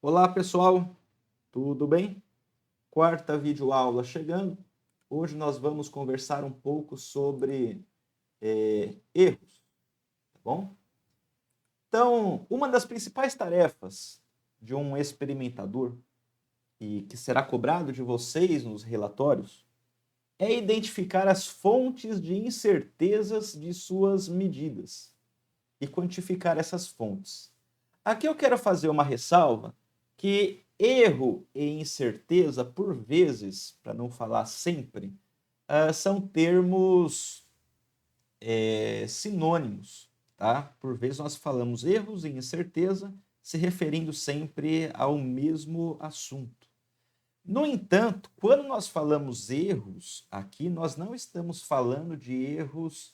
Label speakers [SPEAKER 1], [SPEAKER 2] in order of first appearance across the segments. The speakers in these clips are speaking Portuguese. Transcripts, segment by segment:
[SPEAKER 1] Olá pessoal, tudo bem? Quarta videoaula chegando. Hoje nós vamos conversar um pouco sobre erros, tá bom? Então, uma das principais tarefas de um experimentador e que será cobrado de vocês nos relatórios é identificar as fontes de incertezas de suas medidas e quantificar essas fontes. Aqui eu quero fazer uma ressalva que erro e incerteza, por vezes, para não falar sempre, são termos sinônimos, tá? Por vezes nós falamos erros e incerteza se referindo sempre ao mesmo assunto. No entanto, quando nós falamos erros aqui, nós não estamos falando de erros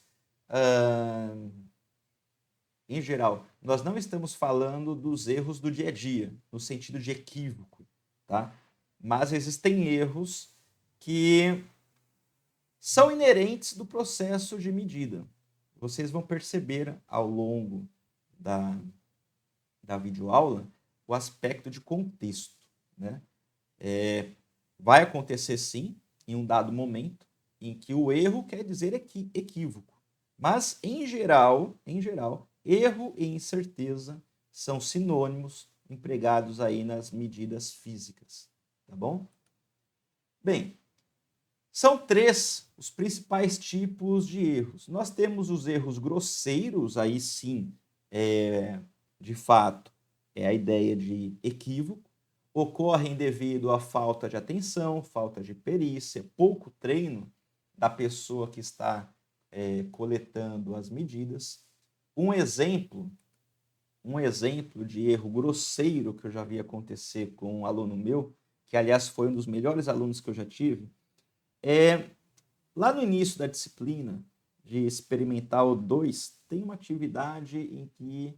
[SPEAKER 1] em geral. Nós não estamos falando dos erros do dia a dia, no sentido de equívoco, tá? Mas existem erros que são inerentes do processo de medida. Vocês vão perceber ao longo da videoaula o aspecto de contexto, né? Vai acontecer sim, em um dado momento, em que o erro quer dizer equívoco. Mas, em geral, erro e incerteza são sinônimos empregados aí nas medidas físicas, tá bom? Bem, são três os principais tipos de erros. Nós temos os erros grosseiros, aí sim, de fato, é a ideia de equívoco. Ocorrem devido à falta de atenção, falta de perícia, pouco treino da pessoa que está coletando as medidas. Um exemplo de erro grosseiro que eu já vi acontecer com um aluno meu, que aliás foi um dos melhores alunos que eu já tive, lá no início da disciplina de experimental 2, tem uma atividade em que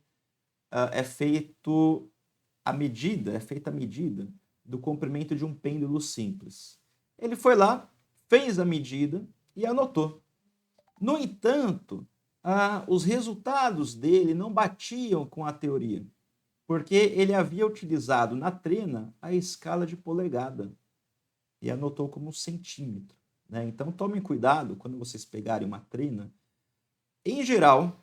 [SPEAKER 1] é feita a medida do comprimento de um pêndulo simples. Ele foi lá, fez a medida e anotou. No entanto, os resultados dele não batiam com a teoria, porque ele havia utilizado na trena a escala de polegada e anotou como centímetro, né? Então tomem cuidado quando vocês pegarem uma trena. Em geral,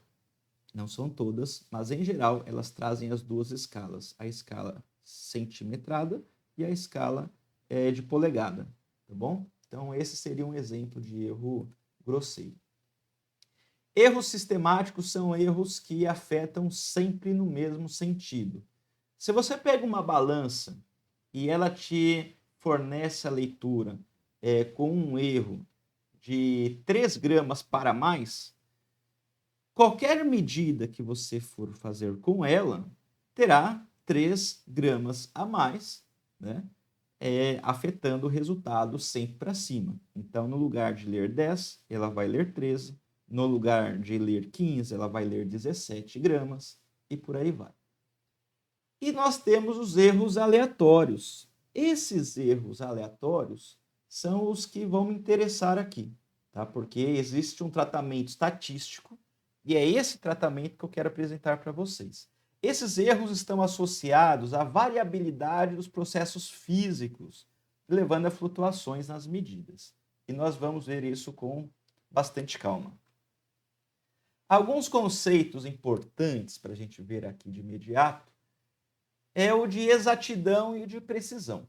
[SPEAKER 1] não são todas, mas em geral elas trazem as duas escalas, a escala centimetrada e a escala de polegada, tá bom? Então esse seria um exemplo de erro grosseiro. Erros sistemáticos são erros que afetam sempre no mesmo sentido. Se você pega uma balança e ela te fornece a leitura com um erro de 3 gramas para mais, qualquer medida que você for fazer com ela terá 3 gramas a mais, né? Afetando o resultado sempre para cima. Então, no lugar de ler 10, ela vai ler 13. No lugar de ler 15, ela vai ler 17 gramas e por aí vai. E nós temos os erros aleatórios. Esses erros aleatórios são os que vão me interessar aqui, tá? Porque existe um tratamento estatístico e é esse tratamento que eu quero apresentar para vocês. Esses erros estão associados à variabilidade dos processos físicos, levando a flutuações nas medidas. E nós vamos ver isso com bastante calma. Alguns conceitos importantes para a gente ver aqui de imediato é o de exatidão e de precisão.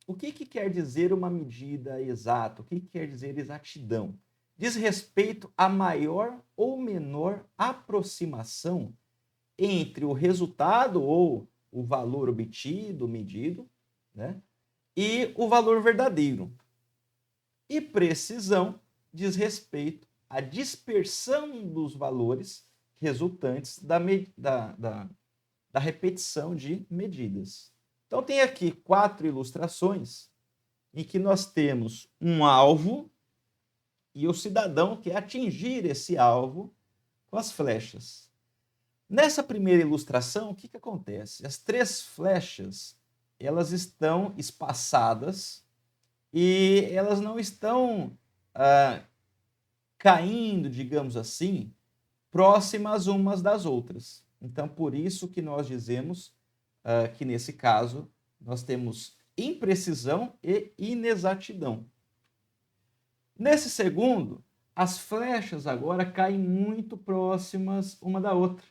[SPEAKER 1] O que quer dizer uma medida exata? O que quer dizer exatidão? Diz respeito a maior ou menor aproximação entre o resultado ou o valor obtido, medido, né, e o valor verdadeiro. E precisão diz respeito à dispersão dos valores resultantes da repetição de medidas. Então, tem aqui 4 ilustrações em que nós temos um alvo e o cidadão quer atingir esse alvo com as flechas. Nessa primeira ilustração, o que acontece? As 3 flechas, elas estão espaçadas e elas não estão caindo, digamos assim, próximas umas das outras. Então, por isso que nós dizemos que, nesse caso, nós temos imprecisão e inexatidão. Nesse segundo, as flechas agora caem muito próximas uma da outra.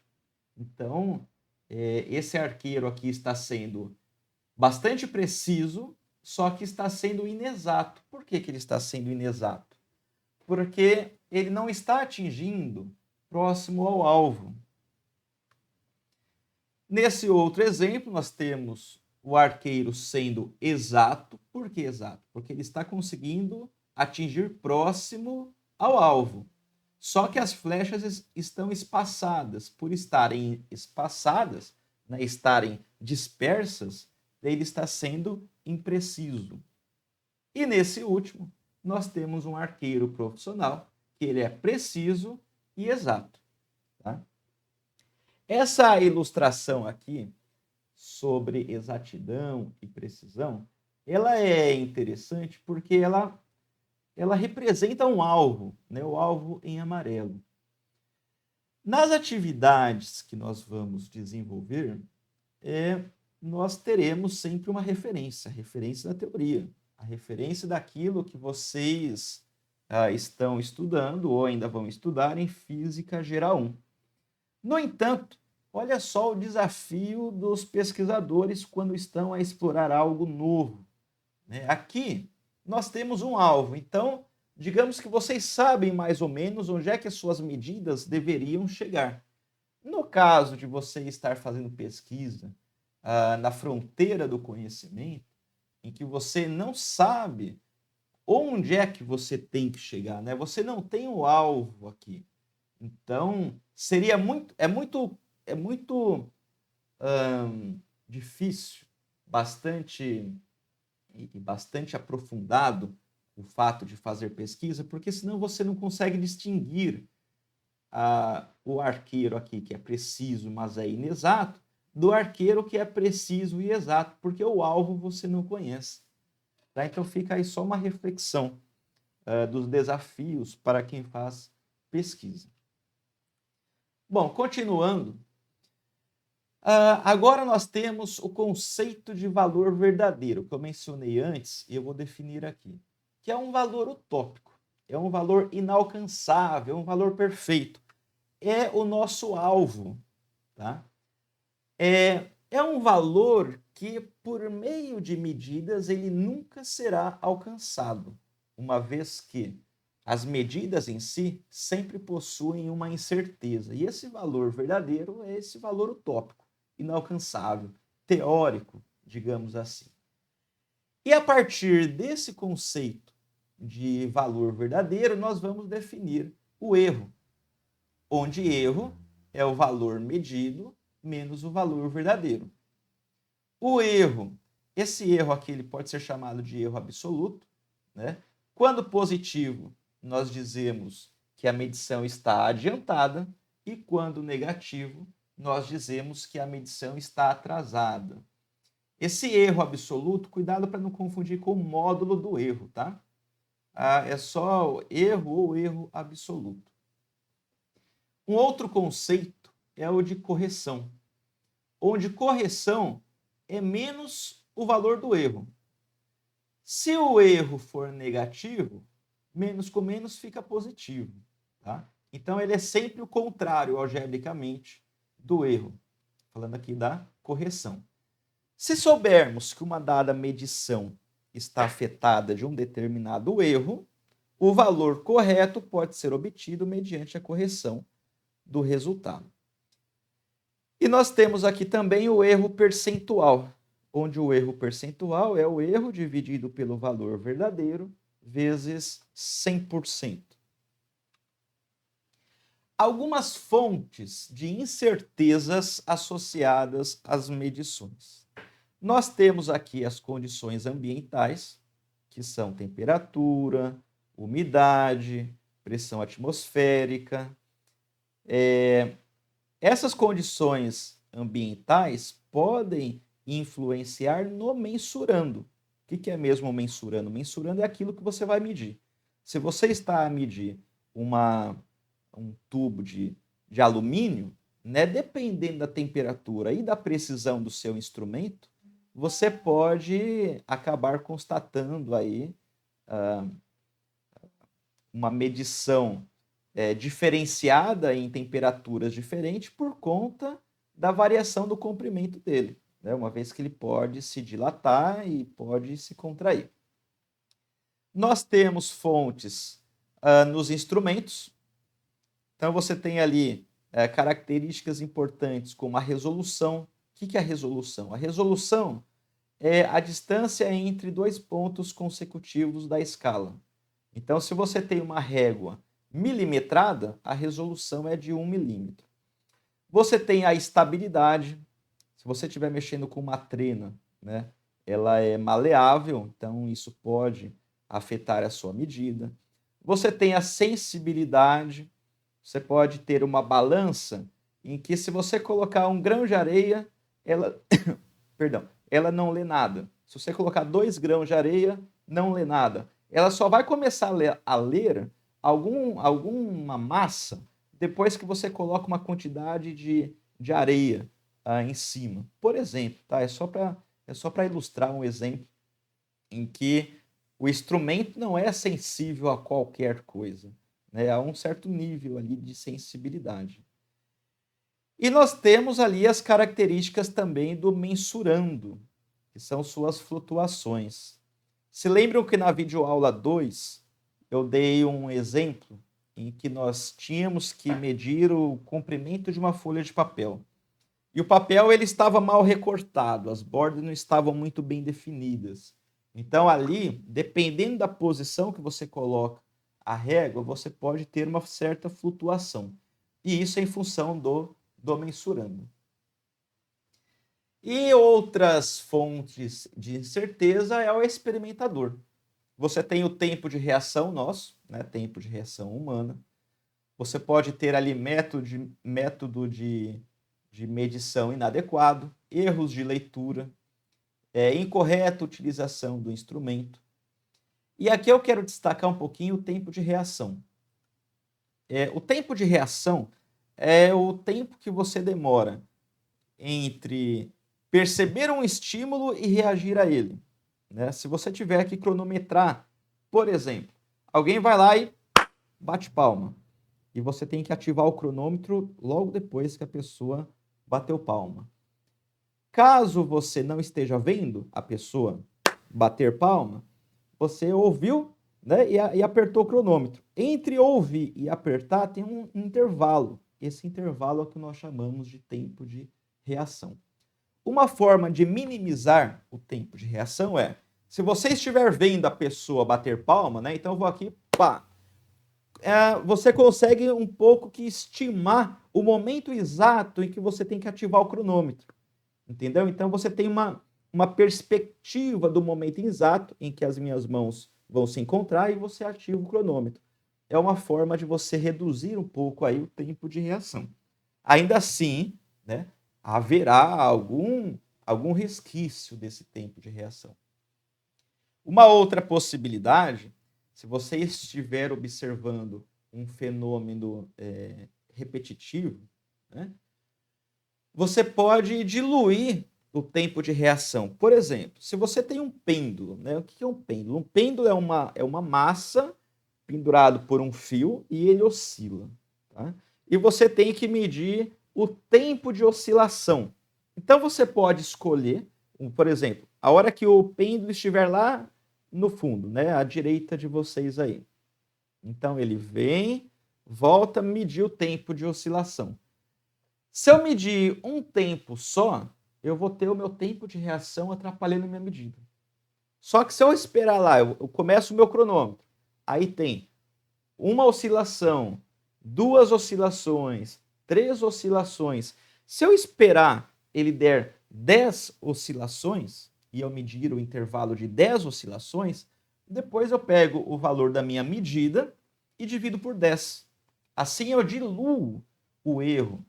[SPEAKER 1] Então, esse arqueiro aqui está sendo bastante preciso, só que está sendo inexato. Por que ele está sendo inexato? Porque ele não está atingindo próximo ao alvo. Nesse outro exemplo, nós temos o arqueiro sendo exato. Por que exato? Porque ele está conseguindo atingir próximo ao alvo. Só que as flechas estão espaçadas. Por estarem espaçadas, né, estarem dispersas, ele está sendo impreciso. E nesse último, nós temos um arqueiro profissional, que ele é preciso e exato. Tá? Essa ilustração aqui sobre exatidão e precisão, ela é interessante porque ela representa um alvo, né? O alvo em amarelo. Nas atividades que nós vamos desenvolver, nós teremos sempre uma referência, a referência da teoria, a referência daquilo que vocês estão estudando ou ainda vão estudar em Física Geral 1. No entanto, olha só o desafio dos pesquisadores quando estão a explorar algo novo. Né? Aqui, nós temos um alvo, então, digamos que vocês sabem mais ou menos onde é que as suas medidas deveriam chegar. No caso de você estar fazendo pesquisa na fronteira do conhecimento, em que você não sabe onde é que você tem que chegar, né? Você não tem o alvo aqui. Então, seria muito difícil, bastante aprofundado o fato de fazer pesquisa, porque senão você não consegue distinguir o arqueiro aqui, que é preciso, mas é inexato, do arqueiro que é preciso e exato, porque o alvo você não conhece. Tá? Então fica aí só uma reflexão dos desafios para quem faz pesquisa. Bom, continuando, agora nós temos o conceito de valor verdadeiro, que eu mencionei antes, e eu vou definir aqui, que é um valor utópico, é um valor inalcançável, é um valor perfeito. É o nosso alvo, tá? É um valor que, por meio de medidas, ele nunca será alcançado, uma vez que as medidas em si sempre possuem uma incerteza. E esse valor verdadeiro é esse valor utópico, inalcançável, teórico, digamos assim. E a partir desse conceito de valor verdadeiro, nós vamos definir o erro, onde erro é o valor medido menos o valor verdadeiro. O erro, esse erro aqui ele pode ser chamado de erro absoluto, né? Quando positivo, nós dizemos que a medição está adiantada, e quando negativo, nós dizemos que a medição está atrasada. Esse erro absoluto, cuidado para não confundir com o módulo do erro, tá? É só erro ou erro absoluto. Um outro conceito é o de correção, onde correção é menos o valor do erro. Se o erro for negativo, menos com menos fica positivo. Tá? Então, ele é sempre o contrário, algebricamente, do erro. Falando aqui da correção. Se soubermos que uma dada medição está afetada de um determinado erro, o valor correto pode ser obtido mediante a correção do resultado. E nós temos aqui também o erro percentual, onde o erro percentual é o erro dividido pelo valor verdadeiro vezes 100%. Algumas fontes de incertezas associadas às medições. Nós temos aqui as condições ambientais, que são temperatura, umidade, pressão atmosférica. Essas condições ambientais podem influenciar no mensurando. O que é mesmo mensurando? Mensurando é aquilo que você vai medir. Se você está a medir um tubo de alumínio, né, dependendo da temperatura e da precisão do seu instrumento, você pode acabar constatando aí uma medição diferenciada em temperaturas diferentes por conta da variação do comprimento dele, né? Uma vez que ele pode se dilatar e pode se contrair. Nós temos fontes nos instrumentos. Então, você tem ali características importantes como a resolução. O que é a resolução? A resolução é a distância entre dois pontos consecutivos da escala. Então, se você tem uma régua milimetrada, a resolução é de 1 milímetro. Você tem a estabilidade. Se você estiver mexendo com uma trena, né, ela é maleável, então isso pode afetar a sua medida. Você tem a sensibilidade. Você pode ter uma balança em que, se você colocar 1 grão de areia, ela, ela não lê nada. Se você colocar 2 grãos de areia, não lê nada. Ela só vai começar a ler alguma massa depois que você coloca uma quantidade de areia em cima. Por exemplo, tá? É só para ilustrar um exemplo em que o instrumento não é sensível a qualquer coisa, né? Há um certo nível ali de sensibilidade. E nós temos ali as características também do mensurando, que são suas flutuações. Se lembram que na videoaula 2 eu dei um exemplo em que nós tínhamos que medir o comprimento de uma folha de papel. E o papel ele estava mal recortado, as bordas não estavam muito bem definidas. Então ali, dependendo da posição que você coloca a régua, você pode ter uma certa flutuação. E isso é em função do mensurando. E outras fontes de incerteza é o experimentador. Você tem o tempo de reação nosso, né, tempo de reação humana. Você pode ter ali método de medição inadequado, erros de leitura, incorreta utilização do instrumento. E aqui eu quero destacar um pouquinho o tempo de reação. O tempo de reação é o tempo que você demora entre perceber um estímulo e reagir a ele, né? Se você tiver que cronometrar, por exemplo, alguém vai lá e bate palma, e você tem que ativar o cronômetro logo depois que a pessoa bateu palma. Caso você não esteja vendo a pessoa bater palma, você ouviu, né, e apertou o cronômetro. Entre ouvir e apertar tem um intervalo. Esse intervalo é o que nós chamamos de tempo de reação. Uma forma de minimizar o tempo de reação é, se você estiver vendo a pessoa bater palma, né, então eu vou aqui, pá, você consegue um pouco que estimar o momento exato em que você tem que ativar o cronômetro. Entendeu? Então você tem uma perspectiva do momento exato em que as minhas mãos vão se encontrar e você ativa o cronômetro. É uma forma de você reduzir um pouco aí o tempo de reação. Ainda assim, né, haverá algum resquício desse tempo de reação. Uma outra possibilidade, se você estiver observando um fenômeno repetitivo, né, você pode diluir o tempo de reação. Por exemplo, se você tem um pêndulo, né? O que é um pêndulo? Um pêndulo é uma massa pendurado por um fio e ele oscila. Tá? E você tem que medir o tempo de oscilação. Então você pode escolher, por exemplo, a hora que o pêndulo estiver lá no fundo, né? À direita de vocês aí. Então ele vem, volta, medir o tempo de oscilação. Se eu medir um tempo só, eu vou ter o meu tempo de reação atrapalhando a minha medida. Só que se eu esperar lá, eu começo o meu cronômetro, aí tem uma oscilação, 2 oscilações, 3 oscilações. Se eu esperar ele der 10 oscilações, e eu medir o intervalo de 10 oscilações, depois eu pego o valor da minha medida e divido por 10. Assim eu diluo o erro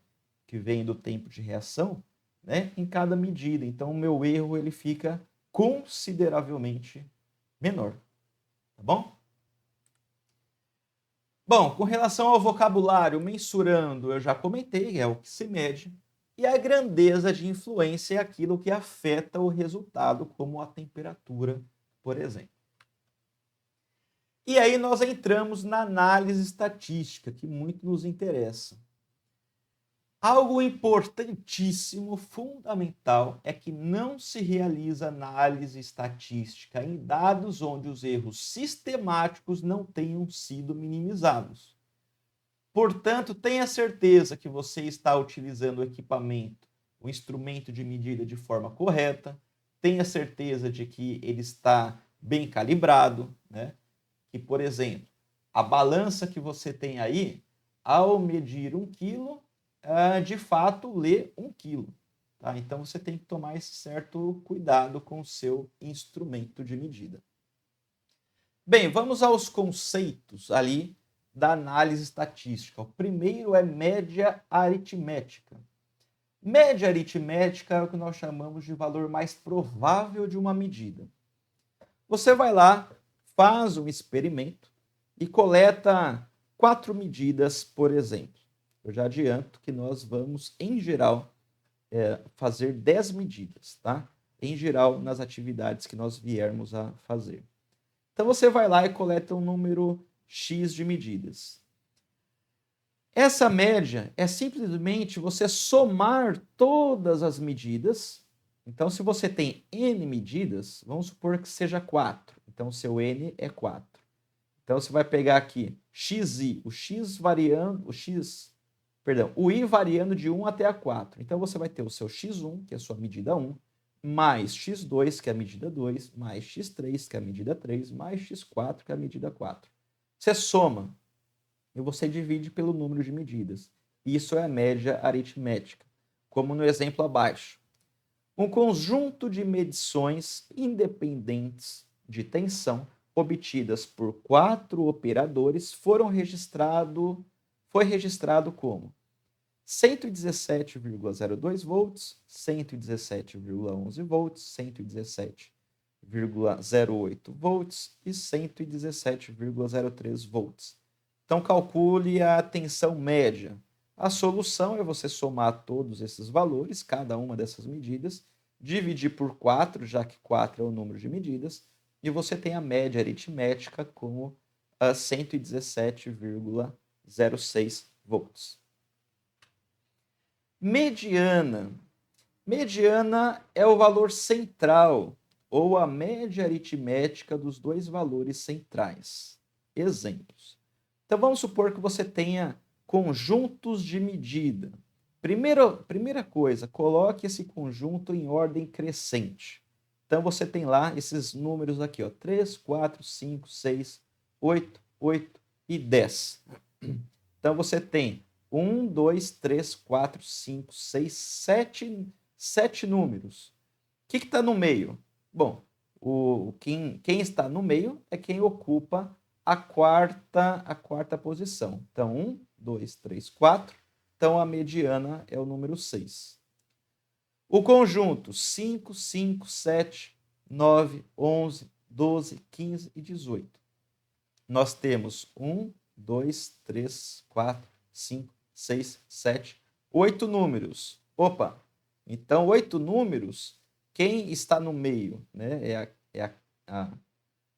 [SPEAKER 1] que vem do tempo de reação, né, em cada medida. Então, o meu erro ele fica consideravelmente menor. Tá bom? Bom, com relação ao vocabulário, mensurando, eu já comentei, é o que se mede. E a grandeza de influência é aquilo que afeta o resultado, como a temperatura, por exemplo. E aí nós entramos na análise estatística, que muito nos interessa. Algo importantíssimo, fundamental, é que não se realiza análise estatística em dados onde os erros sistemáticos não tenham sido minimizados. Portanto, tenha certeza que você está utilizando o equipamento, o instrumento de medida de forma correta, tenha certeza de que ele está bem calibrado, né? Que, por exemplo, a balança que você tem aí, ao medir 1 quilo, de fato lê 1 quilo. Tá? Então você tem que tomar esse certo cuidado com o seu instrumento de medida. Bem, vamos aos conceitos ali da análise estatística. O primeiro é média aritmética. Média aritmética é o que nós chamamos de valor mais provável de uma medida. Você vai lá, faz um experimento e coleta 4 medidas, por exemplo. Eu já adianto que nós vamos, em geral, fazer 10 medidas, tá? Em geral, nas atividades que nós viermos a fazer. Então, você vai lá e coleta um número X de medidas. Essa média é simplesmente você somar todas as medidas. Então, se você tem N medidas, vamos supor que seja 4. Então, o seu N é 4. Então, você vai pegar aqui XI, o I variando de 1 até a 4. Então, você vai ter o seu X1, que é a sua medida 1, mais X2, que é a medida 2, mais X3, que é a medida 3, mais X4, que é a medida 4. Você soma e você divide pelo número de medidas. Isso é a média aritmética, como no exemplo abaixo. Um conjunto de medições independentes de tensão obtidas por 4 operadores foi registrado como 117,02 volts, 117,11 volts, 117,08 volts e 117,03 volts. Então, calcule a tensão média. A solução é você somar todos esses valores, cada uma dessas medidas, dividir por 4, já que 4 é o número de medidas, e você tem a média aritmética como 117,06 volts. Mediana. Mediana é o valor central, ou a média aritmética dos dois valores centrais. Exemplos. Então, vamos supor que você tenha conjuntos de medida. Primeira coisa, coloque esse conjunto em ordem crescente. Então, você tem lá esses números aqui, ó, 3, 4, 5, 6, 8, 8 e 10. Então, você tem 1, 2, 3, 4, 5, 6, 7 números. O que está no meio? Bom, quem está no meio é quem ocupa a quarta posição. Então, 1, 2, 3, 4. Então, a mediana é o número 6. O conjunto 5, 5, 7, 9, 11, 12, 15 e 18. Nós temos 1, 2, 3, 4, 5, 6, 7, 8 números. Opa! Então, 8 números, quem está no meio, né? É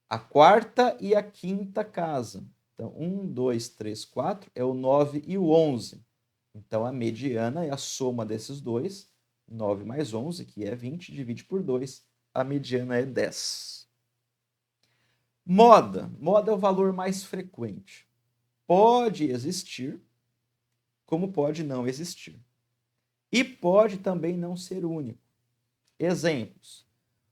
[SPEAKER 1] a quarta e a quinta casa. Então, 1, 2, 3, 4 é o 9 e o 11. Então, a mediana é a soma desses dois. 9 mais 11, que é 20, divide por 2. A mediana é 10. Moda. Moda é o valor mais frequente. Pode existir, como pode não existir. E pode também não ser único. Exemplos.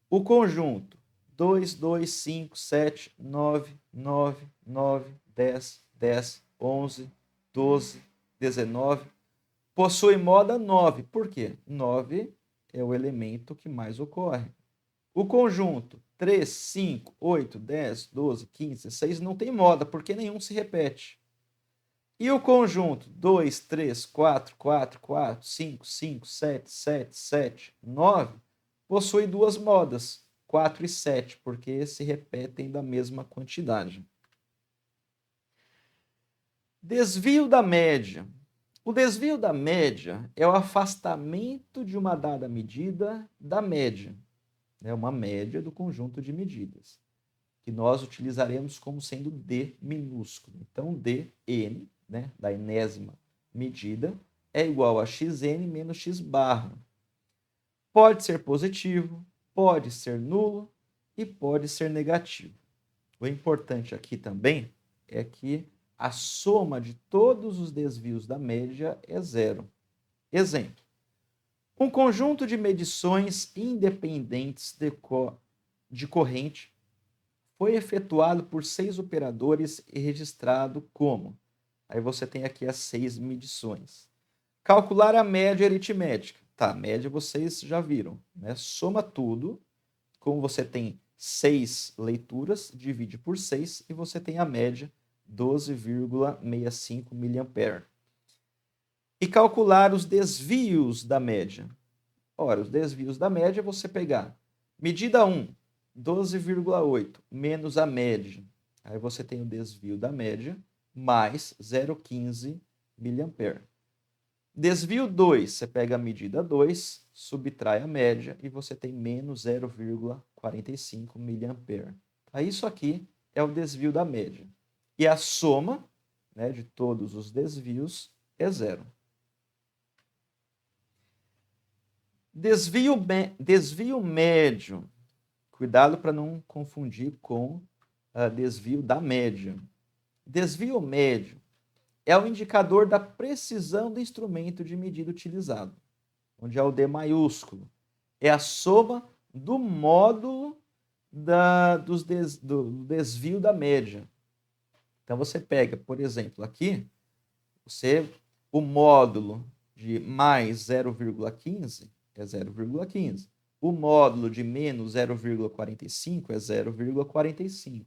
[SPEAKER 1] O conjunto 2, 2, 5, 7, 9, 9, 9, 10, 10, 11, 12, 19. Possui moda 9. Por quê? 9 é o elemento que mais ocorre. O conjunto 3, 5, 8, 10, 12, 15, 16 não tem moda, porque nenhum se repete. E o conjunto 2, 3, 4, 4, 4, 5, 5, 7, 7, 7, 9 possui 2 modas, 4 e 7, porque se repetem da mesma quantidade. Desvio da média. O desvio da média é o afastamento de uma dada medida da média. É uma média do conjunto de medidas, que nós utilizaremos como sendo D minúsculo. Então, dn, né, da enésima medida, é igual a xn menos x barra. Pode ser positivo, pode ser nulo e pode ser negativo. O importante aqui também é que a soma de todos os desvios da média é zero. Exemplo: um conjunto de medições independentes de corrente foi efetuado por 6 operadores e registrado como. Aí você tem aqui as 6 medições. Calcular a média aritmética. Tá, média vocês já viram, né? Soma tudo. Como você tem 6 leituras, divide por 6 e você tem a média 12,65 mA. E calcular os desvios da média. Ora, os desvios da média é você pegar medida 1, 12,8, menos a média. Aí você tem o desvio da média, mais 0,15 mA. Desvio 2, você pega a medida 2, subtrai a média e você tem menos 0,45 mA. Aí isso aqui é o desvio da média. E a soma, né, de todos os desvios é zero. Desvio médio. Cuidado para não confundir com desvio da média. Desvio médio é o indicador da precisão do instrumento de medida utilizado, onde é o D maiúsculo. É a soma do módulo do desvio da média. Então você pega, por exemplo, aqui, o módulo de mais 0,15 é 0,15. O módulo de menos 0,45 é 0,45.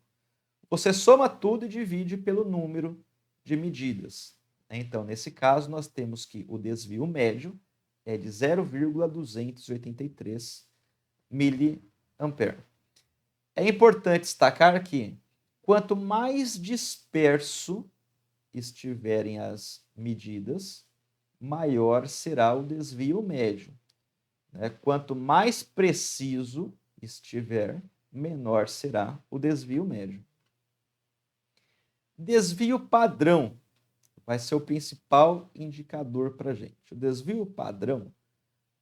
[SPEAKER 1] Você soma tudo e divide pelo número de medidas. Então, nesse caso, nós temos que o desvio médio é de 0,283 mA. É importante destacar que, quanto mais disperso estiverem as medidas, maior será o desvio médio. Quanto mais preciso estiver, menor será o desvio médio. Desvio padrão vai ser o principal indicador para a gente. O desvio padrão,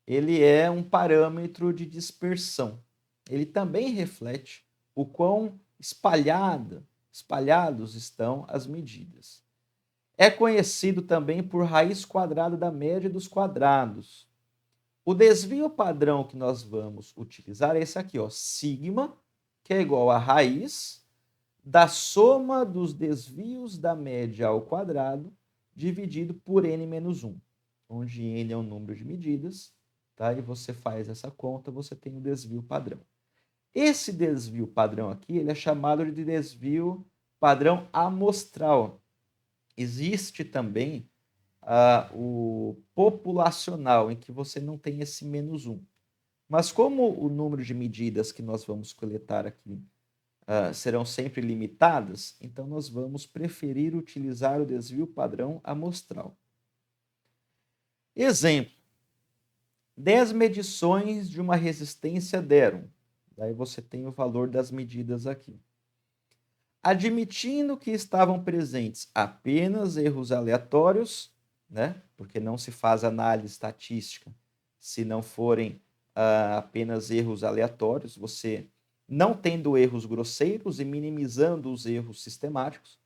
[SPEAKER 1] ele é um parâmetro de dispersão. Ele também reflete o quão espalhados estão as medidas. É conhecido também por raiz quadrada da média dos quadrados. O desvio padrão que nós vamos utilizar é esse aqui, ó, sigma, que é igual a raiz da soma dos desvios da média ao quadrado dividido por n menos 1, onde n é o número de medidas, tá? E você faz essa conta, você tem o desvio padrão. Esse desvio padrão aqui, ele é chamado de desvio padrão amostral. Existe também o populacional, em que você não tem esse menos 1. Mas como o número de medidas que nós vamos coletar aqui serão sempre limitadas, então nós vamos preferir utilizar o desvio padrão amostral. Exemplo: 10 medições de uma resistência deram. Daí você tem o valor das medidas aqui. Admitindo que estavam presentes apenas erros aleatórios, né? Porque não se faz análise estatística se não forem apenas erros aleatórios, você não tendo erros grosseiros e minimizando os erros sistemáticos,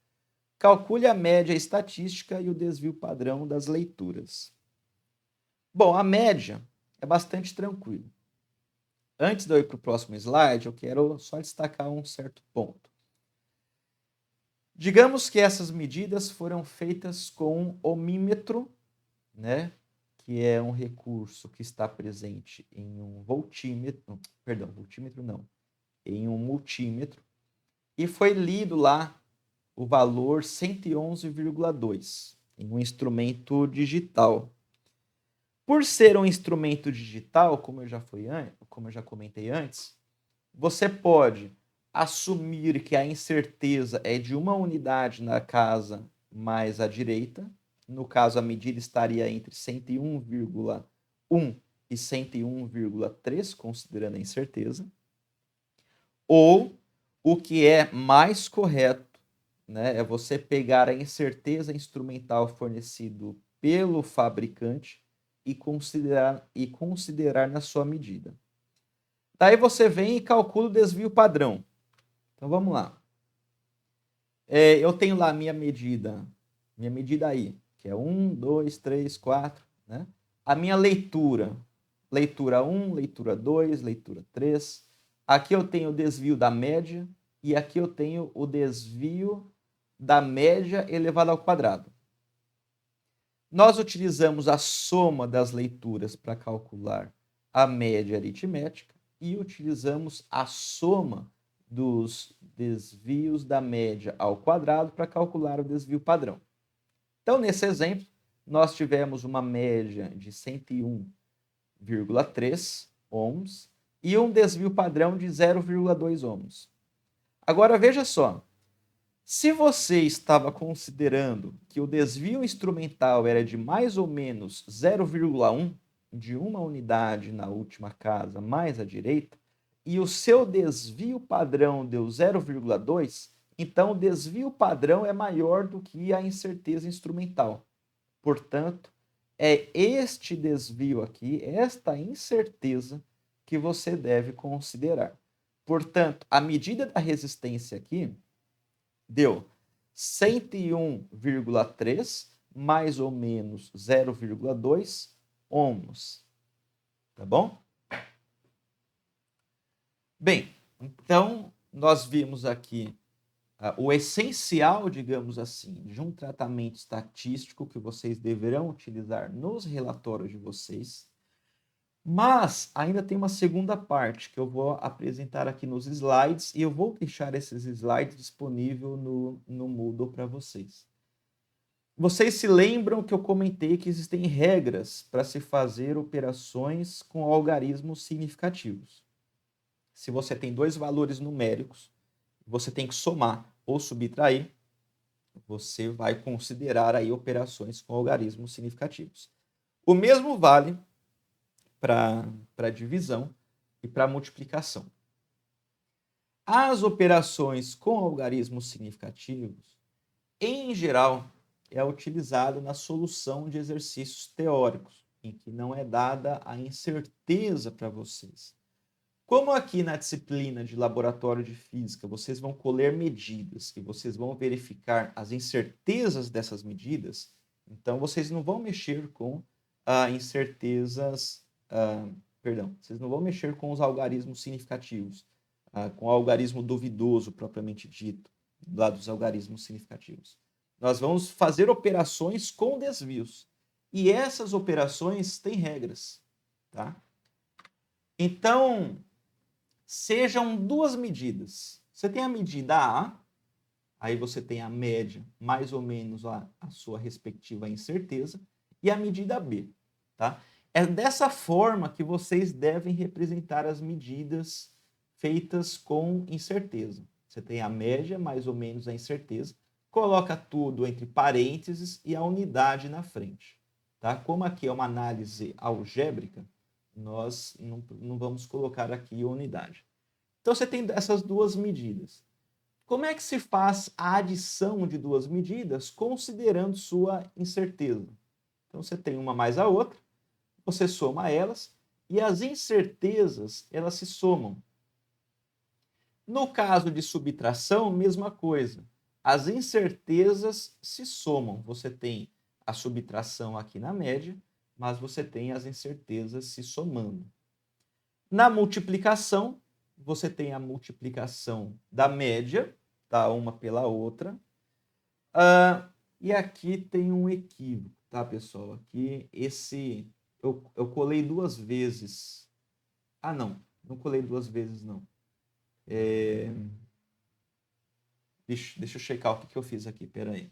[SPEAKER 1] calcule a média estatística e o desvio padrão das leituras. Bom, a média é bastante tranquilo. Antes de eu ir para o próximo slide, eu quero só destacar um certo ponto. Digamos que essas medidas foram feitas com um ohmímetro, né, que é um recurso que está presente em um voltímetro, voltímetro não, em um multímetro, e foi lido lá o valor 111,2 em um instrumento digital. Por ser um instrumento digital, como eu já comentei antes, você pode assumir que a incerteza é de uma unidade na casa mais à direita no caso a medida estaria entre 101,1 e 101,3, considerando a incerteza. Ou o que é mais correto, né, é você pegar a incerteza instrumental fornecido pelo fabricante e considerar na sua medida. Daí você vem e calcula o desvio padrão. Então vamos lá. Eu tenho lá a minha medida aí, que é 1, 2, 3, 4, né? A minha leitura 1, leitura 2, leitura 3. Aqui eu tenho o desvio da média e aqui eu tenho o desvio da média elevado ao quadrado. Nós utilizamos a soma das leituras para calcular a média aritmética e utilizamos a soma dos desvios da média ao quadrado para calcular o desvio padrão. Então, nesse exemplo, nós tivemos uma média de 101,3 ohms e um desvio padrão de 0,2 ohms. Agora, veja só, se você estava considerando que o desvio instrumental era de mais ou menos 0,1, de uma unidade na última casa mais à direita, e o seu desvio padrão deu 0,2, então o desvio padrão é maior do que a incerteza instrumental. Portanto, é este desvio aqui, esta incerteza, que você deve considerar. Portanto, a medida da resistência aqui deu 101,3 mais ou menos 0,2 ohms. Tá bom? Bem, então nós vimos aqui o essencial, digamos assim, de um tratamento estatístico que vocês deverão utilizar nos relatórios de vocês. Mas ainda tem uma segunda parte que eu vou apresentar aqui nos slides e eu vou deixar esses slides disponível no Moodle para vocês. Vocês se lembram que eu comentei que existem regras para se fazer operações com algarismos significativos. Se você tem dois valores numéricos, você tem que somar ou subtrair, você vai considerar aí operações com algarismos significativos. O mesmo vale para divisão e para multiplicação. As operações com algarismos significativos, em geral, é utilizado na solução de exercícios teóricos, em que não é dada a incerteza para vocês. Como aqui na disciplina de laboratório de física vocês vão colher medidas e vocês vão verificar as incertezas dessas medidas, então vocês não vão mexer com vocês não vão mexer com os algarismos significativos, com o algarismo duvidoso propriamente dito, lá dos algarismos significativos. Nós vamos fazer operações com desvios. E essas operações têm regras, tá? Então, sejam duas medidas. Você tem a medida A, aí você tem a média, mais ou menos a sua respectiva incerteza, e a medida B, tá? É dessa forma que vocês devem representar as medidas feitas com incerteza. Você tem a média, mais ou menos a incerteza, coloca tudo entre parênteses e a unidade na frente. Tá? Como aqui é uma análise algébrica, nós não vamos colocar aqui a unidade. Então você tem essas duas medidas. Como é que se faz a adição de duas medidas considerando sua incerteza? Então você tem uma mais a outra, você soma elas e as incertezas elas se somam. No caso de subtração, mesma coisa. As incertezas se somam. Você tem a subtração aqui na média, mas você tem as incertezas se somando. Na multiplicação, você tem a multiplicação da média, tá? Uma pela outra. E aqui tem um equívoco, tá, pessoal? Aqui eu colei duas vezes. Não colei duas vezes, não. Deixa eu checar o que eu fiz aqui, peraí.